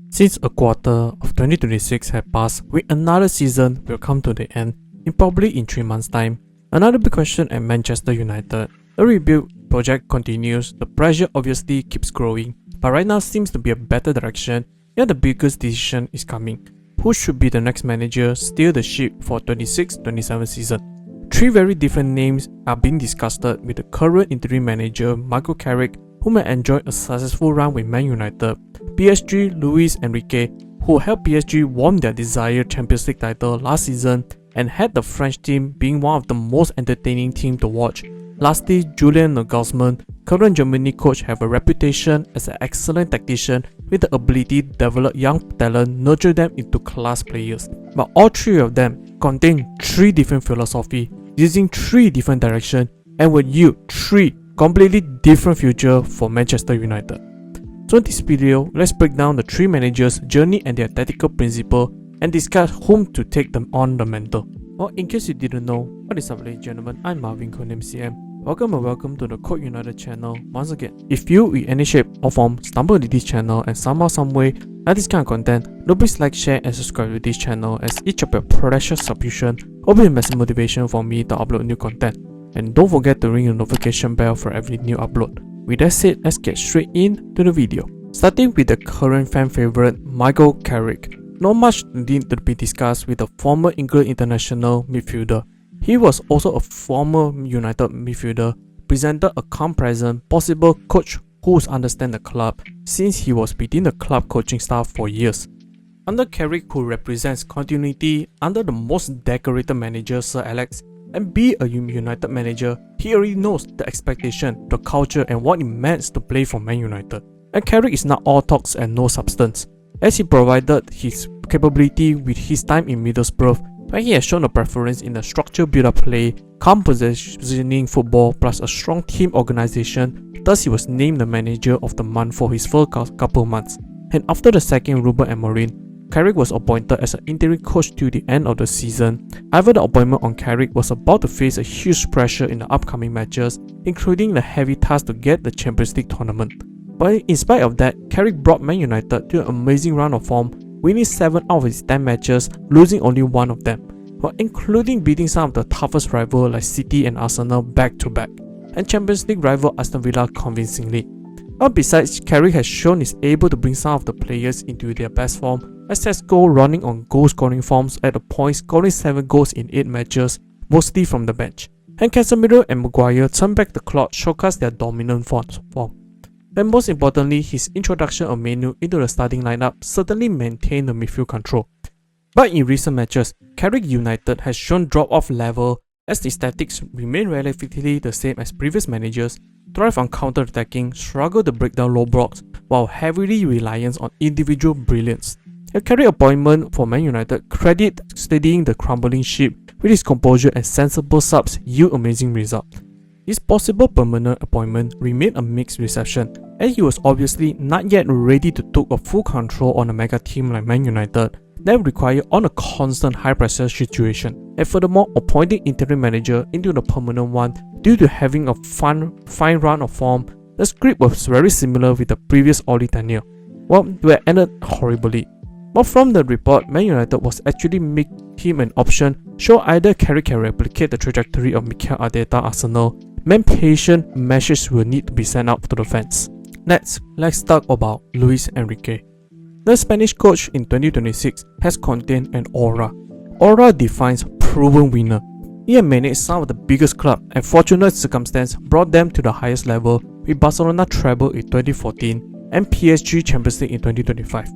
Since a quarter of 2026 had passed, with another season will come to the end in probably in 3 months' time. Another big question at Manchester United. The rebuild project continues, the pressure obviously keeps growing, but right now seems to be a better direction, yet the biggest decision is coming. Who should be the next manager steer the ship for 26-27 season? 3 very different names are being discussed, with the current interim manager Michael Carrick, who may enjoy a successful run with Man United, PSG Luis Enrique, who helped PSG won their desired Champions League title last season and had the French team being one of the most entertaining teams to watch. Lastly, Julian Nagelsmann, current Germany coach, have a reputation as an excellent tactician with the ability to develop young talent, nurture them into class players. But all 3 of them contain 3 different philosophies, using 3 different directions, and would yield 3 completely different futures for Manchester United. So in this video, let's break down the 3 managers' journey and their tactical principle and discuss whom to take them on the mentor. Well, in case you didn't know, what is up ladies and gentlemen, I'm Marvin, codename CM. Welcome to the Code United channel once again. If you in any shape or form stumble into this channel and somehow some way like this kind of content, do please like, share and subscribe to this channel, as each of your precious subscription will be a massive motivation for me to upload new content. And don't forget to ring the notification bell for every new upload. With that said, let's get straight into the video. Starting with the current fan favorite Michael Carrick. Not much need to be discussed with the former England international midfielder. He was also a former United midfielder, presented a calm present, possible coach who understands the club since he was within the club coaching staff for years. Under Carrick, who represents continuity under the most decorated manager Sir Alex, and be a United manager, he already knows the expectation, the culture and what it meant to play for Man United. And Carrick is not all talks and no substance, as he provided his capability with his time in Middlesbrough, where he has shown a preference in the structured build-up play, calm positioning football plus a strong team organisation. Thus he was named the manager of the month for his first couple months. And after the second Ruben Amorim, Carrick was appointed as an interim coach till the end of the season. However, the appointment on Carrick was about to face a huge pressure in the upcoming matches, including the heavy task to get the Champions League tournament. But in spite of that, Carrick brought Man United to an amazing run of form, winning 7 out of his 10 matches, losing only 1 of them, while including beating some of the toughest rivals like City and Arsenal back to back, and Champions League rival Aston Villa convincingly. But besides, Carrick has shown he's able to bring some of the players into their best form, as Sesko running on goal scoring forms at a point, scoring 7 goals in 8 matches, mostly from the bench. And Casemiro and Maguire turn back the clock, showcase their dominant form. And most importantly, his introduction of Manu into the starting lineup certainly maintained the midfield control. But in recent matches, Carrick United has shown drop-off level, as the tactics remain relatively the same as previous managers, thrive on counter-attacking, struggle to break down low blocks, while heavily reliant on individual brilliance. A Carrick appointment for Man United credit steadying the crumbling ship, with his composure and sensible subs yield amazing results. His possible permanent appointment remained a mixed reception, and he was obviously not yet ready to take a full control on a mega team like Man United that require on a constant high pressure situation, and furthermore appointing interim manager into the permanent one due to having a fine run of form. The script was very similar with the previous Oli tenure. Well, they ended horribly. But from the report, Man United was actually make him an option, show either Carrick can replicate the trajectory of Mikel Arteta Arsenal. Man, patient messages will need to be sent out to the fans. Next, let's talk about Luis Enrique. The Spanish coach in 2026 has contained an aura. Aura defines proven winner. He had managed some of the biggest clubs, and fortunate circumstance brought them to the highest level, with Barcelona treble in 2014 and PSG Champions League in 2025.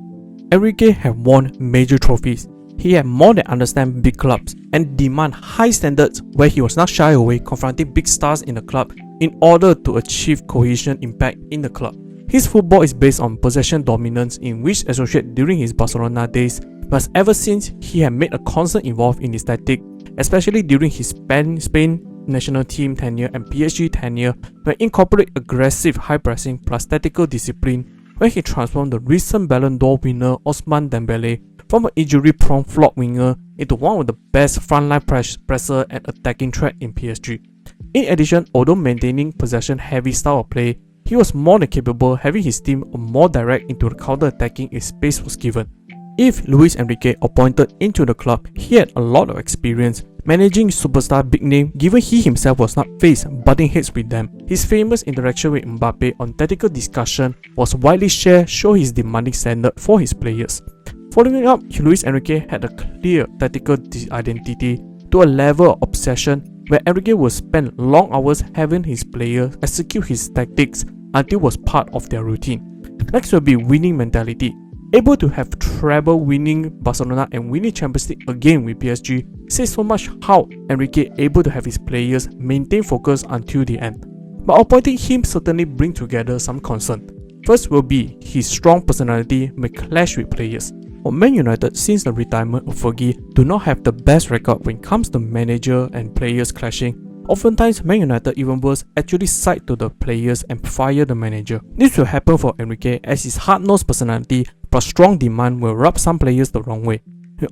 Enrique have won major trophies. He had more than understand big clubs and demand high standards, where he was not shy away confronting big stars in the club in order to achieve cohesion impact in the club. His football is based on possession dominance, in which associated during his Barcelona days, but ever since he had made a constant involved in his tactic, especially during his Spain national team tenure and PSG tenure, where incorporate aggressive high pressing plus tactical discipline, where he transformed the recent Ballon d'Or winner Ousmane Dembele from an injury-prone flop winger into one of the best frontline presser and attacking threat in PSG. In addition, although maintaining possession-heavy style of play, he he was more than capable having his team more direct into the counter-attacking if space was given. If Luis Enrique appointed into the club, he had a lot of experience managing superstar big name given he himself was not faced butting heads with them. His famous interaction with Mbappe on tactical discussion was widely shared, show his demanding standard for his players. Following up, Luis Enrique had a clear tactical identity to a level of obsession where Enrique would spend long hours having his players execute his tactics until it was part of their routine. Next will be winning mentality. Able to have treble winning Barcelona and winning Champions League again with PSG says so much how Enrique able to have his players maintain focus until the end. But appointing him certainly bring together some concern. First will be his strong personality may clash with players. For Man United, since the retirement of Fergie, do not have the best record when it comes to manager and players clashing. Oftentimes, Man United even worse actually side to the players and fire the manager. This will happen for Enrique as his hard-nosed personality plus strong demand will rub some players the wrong way.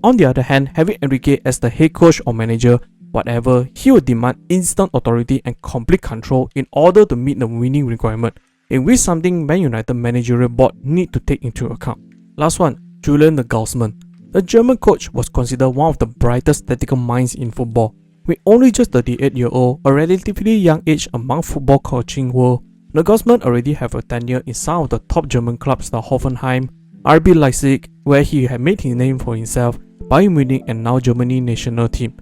On the other hand, having Enrique as the head coach or manager, whatever, he will demand instant authority and complete control in order to meet the winning requirement, in which something Man United managerial board need to take into account. Last one, Julian Nagelsmann. The German coach was considered one of the brightest tactical minds in football. With only just 38-year-old, a relatively young age among football coaching world, Nagelsmann already have a tenure in some of the top German clubs like Hoffenheim, RB Leipzig, where he had made his name for himself, Bayern Munich and now Germany national team.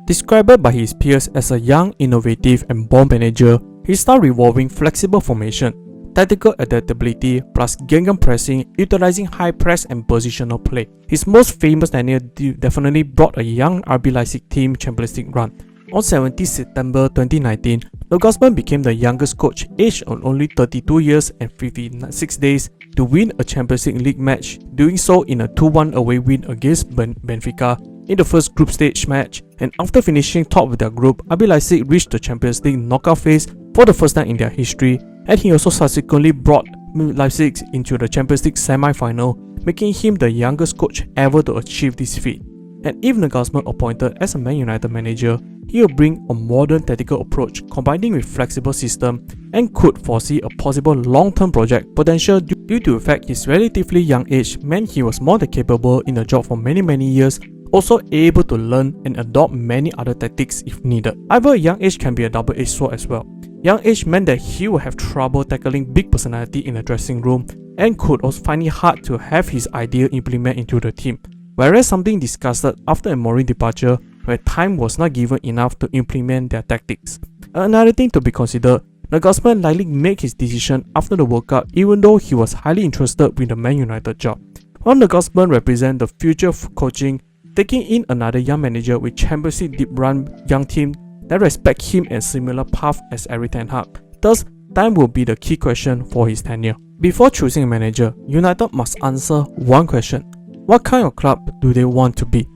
Described by his peers as a young, innovative and born manager, his style revolving flexible formation, tactical adaptability plus gegenpressing, utilizing high press and positional play. His most famous tenure definitely brought a young RB Leipzig team Champions League run. On 17 September 2019, Nagelsmann became the youngest coach, aged on only 32 years and 56 days, to win a Champions League match, doing so in a 2-1 away win against Benfica in the first group stage match. And after finishing top of their group, RB Leipzig reached the Champions League knockout phase for the first time in their history, and he also subsequently brought Leipzig into the Champions League semi-final, making him the youngest coach ever to achieve this feat. And if Nagelsmann appointed as a Man United manager, he will bring a modern tactical approach combining with flexible system and could foresee a possible long-term project potential due to the fact his relatively young age meant he was more than capable in the job for many years, also able to learn and adopt many other tactics if needed. However, young age can be a double-edged sword as well. Young age meant that he would have trouble tackling big personality in the dressing room and could also find it hard to have his idea implemented into the team, whereas something discussed after Amorim's departure where time was not given enough to implement their tactics. Another thing to be considered, Nagelsmann likely made his decision after the World Cup even though he was highly interested with the Man United job. While Nagelsmann represents the future of coaching, taking in another young manager with Champions League deep run young team that respect him and similar path as Erik ten Hag. Thus, time will be the key question for his tenure. Before choosing a manager, United must answer one question. What kind of club do they want to be?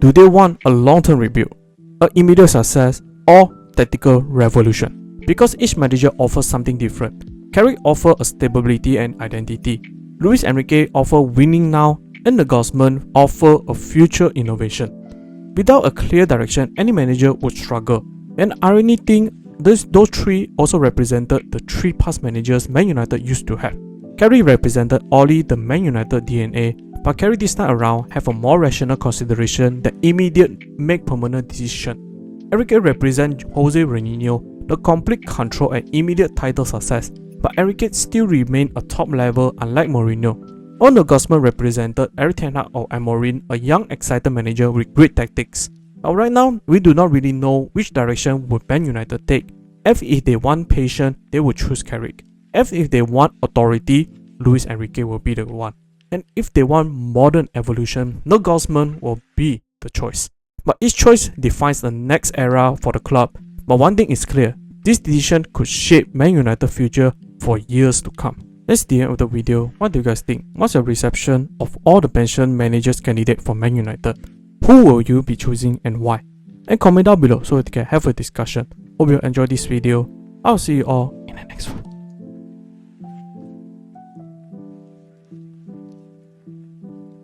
Do they want a long-term rebuild, an immediate success, or tactical revolution? Because each manager offers something different. Carrick offers a stability and identity. Luis Enrique offers winning now, and Nagelsmann offers a future innovation. Without a clear direction, any manager would struggle. And irony thing, those three also represented the three past managers Man United used to have. Carrick represented only the Man United DNA, but Carrick this time around have a more rational consideration than immediate make permanent decision. Enrique represents Jose Mourinho, the complete control and immediate title success, but Enrique still remained a top level unlike Mourinho. While Nagelsmann represented Erik ten Hag or Amorim, a young excited manager with great tactics. But right now, we do not really know which direction would Man United take. If they want patience, they will choose Carrick. If they want authority, Luis Enrique will be the one. And if they want modern evolution, Nagelsmann will be the choice. But each choice defines the next era for the club. But one thing is clear, this decision could shape Man United's future for years to come. That's the end of the video. What do you guys think? What's your reception of all the mentioned managers candidate for Man United? Who will you be choosing and why? And comment down below so we can have a discussion. Hope you enjoyed this video. I'll see you all in the next one.